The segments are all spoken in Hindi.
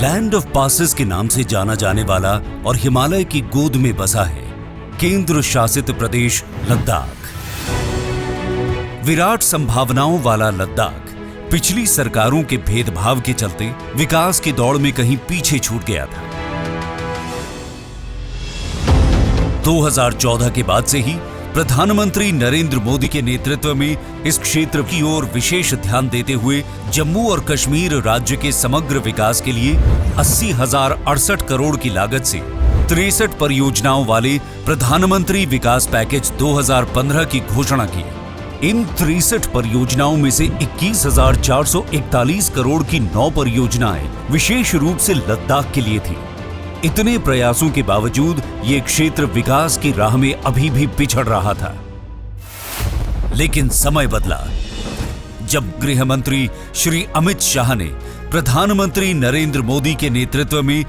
लैंड ऑफ पासेस के नाम से जाना जाने वाला और हिमालय की गोद में बसा है केंद्र शासित प्रदेश लद्दाख। विराट संभावनाओं वाला लद्दाख पिछली सरकारों के भेदभाव के चलते विकास की दौड़ में कहीं पीछे छूट गया था। 2014 के बाद से ही प्रधानमंत्री नरेंद्र मोदी के नेतृत्व में इस क्षेत्र की ओर विशेष ध्यान देते हुए जम्मू और कश्मीर राज्य के समग्र विकास के लिए 80,068 करोड़ की लागत से 63 परियोजनाओं वाले प्रधानमंत्री विकास पैकेज 2015 की घोषणा की। इन 63 परियोजनाओं में से 21,441 करोड़ की 9 परियोजनाएं विशेष रूप से लद्दाख के लिए थी। इतने प्रयासों के बावजूद ये क्षेत्र विकास की राह में अभी भी पिछड़ रहा था। लेकिन समय बदला जब गृह मंत्री श्री अमित शाह ने प्रधानमंत्री नरेंद्र मोदी के नेतृत्व में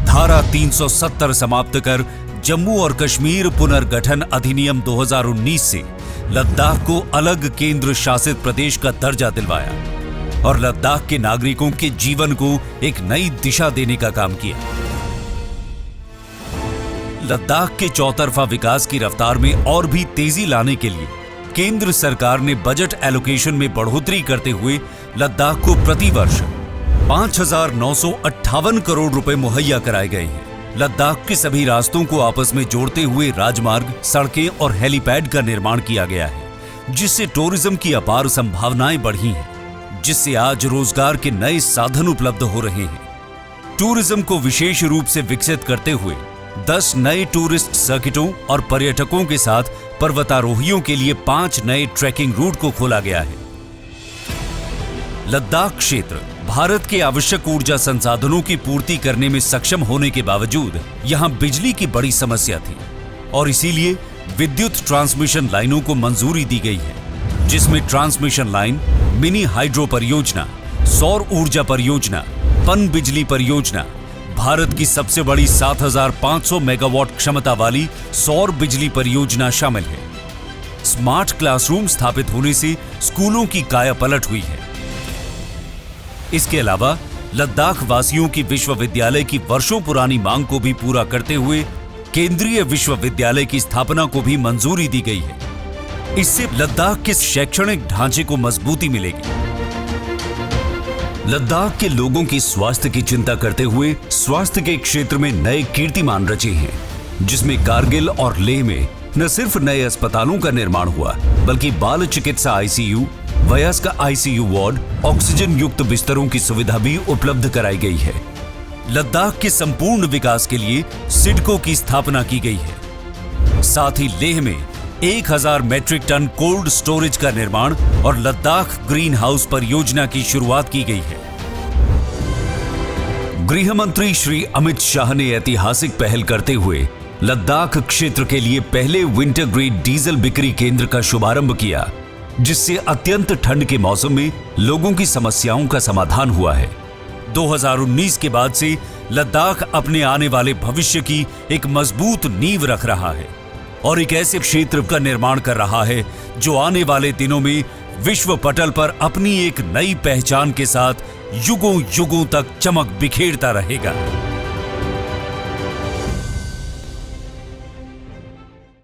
धारा 370 समाप्त कर जम्मू और कश्मीर पुनर्गठन अधिनियम 2019 से लद्दाख को अलग केंद्र शासित प्रदेश का दर्जा दिलवाया और लद्दाख के नागरिकों के जीवन को एक नई दिशा देने का काम किया। लद्दाख के चौतरफा विकास की रफ्तार में और भी तेजी लाने के लिए केंद्र सरकार ने बजट एलोकेशन में बढ़ोतरी करते हुए लद्दाख को प्रतिवर्ष 5,958 करोड़ रुपए मुहैया कराए गए हैं। लद्दाख के सभी रास्तों को आपस में जोड़ते हुए राजमार्ग, सड़कें और हेलीपैड का निर्माण किया गया है, जिससे टूरिज्म की अपार संभावनाएं बढ़ी हैं, जिससे आज रोजगार के नए साधन उपलब्ध हो रहे हैं। टूरिज्म को विशेष रूप से विकसित करते हुए 10 नए टूरिस्ट सर्किटों और पर्यटकों के साथ पर्वतारोहियों के लिए 5 नए ट्रैकिंग रूट को खोला गया है। लद्दाख क्षेत्र भारत के आवश्यक ऊर्जा संसाधनों की पूर्ति करने में सक्षम होने के बावजूद यहां बिजली की बड़ी समस्या थी और इसीलिए विद्युत ट्रांसमिशन लाइनों को मंजूरी दी गई है, जिसमें ट्रांसमिशन लाइन, मिनी हाइड्रो परियोजना, सौर ऊर्जा परियोजना, पन बिजली परियोजना, भारत की सबसे बड़ी 7,500 मेगावाट क्षमता वाली सौर बिजली परियोजना शामिल है। स्मार्ट क्लासरूम स्थापित होने से स्कूलों की कायापलट हुई है। इसके अलावा लद्दाख वासियों की विश्वविद्यालय की वर्षों पुरानी मांग को भी पूरा करते हुए केंद्रीय विश्वविद्यालय की स्थापना को भी मंजूरी दी गई है। इससे लद्दाख के शैक्षणिक ढांचे को मजबूती मिलेगी। लद्दाख के लोगों की स्वास्थ्य की चिंता करते हुए स्वास्थ्य के क्षेत्र में नए कीर्तिमान रचे हैं, जिसमें कारगिल और लेह में न सिर्फ नए अस्पतालों का निर्माण हुआ, बल्कि बाल चिकित्सा आईसीयू, वयस्क आईसीयू वार्ड, ऑक्सीजन युक्त बिस्तरों की सुविधा भी उपलब्ध कराई गई है। लद्दाख के संपूर्ण विकास के लिए सिडको की स्थापना की गई है। साथ ही लेह में 1,000 मैट्रिक टन कोल्ड स्टोरेज का निर्माण और लद्दाख ग्रीन हाउस परियोजना की शुरुआत की गई है। गृह मंत्री श्री अमित शाह ने ऐतिहासिक पहल करते हुए लद्दाख क्षेत्र के लिए पहले विंटर ग्रेड डीजल बिक्री केंद्र का शुभारंभ किया, जिससे अत्यंत ठंड के मौसम में लोगों की समस्याओं का समाधान हुआ है। 2019 के बाद से लद्दाख अपने आने वाले भविष्य की एक मजबूत नींव रख रहा है और एक ऐसे क्षेत्र का निर्माण कर रहा है जो आने वाले दिनों में विश्व पटल पर अपनी एक नई पहचान के साथ युगों युगों तक चमक बिखेरता रहेगा।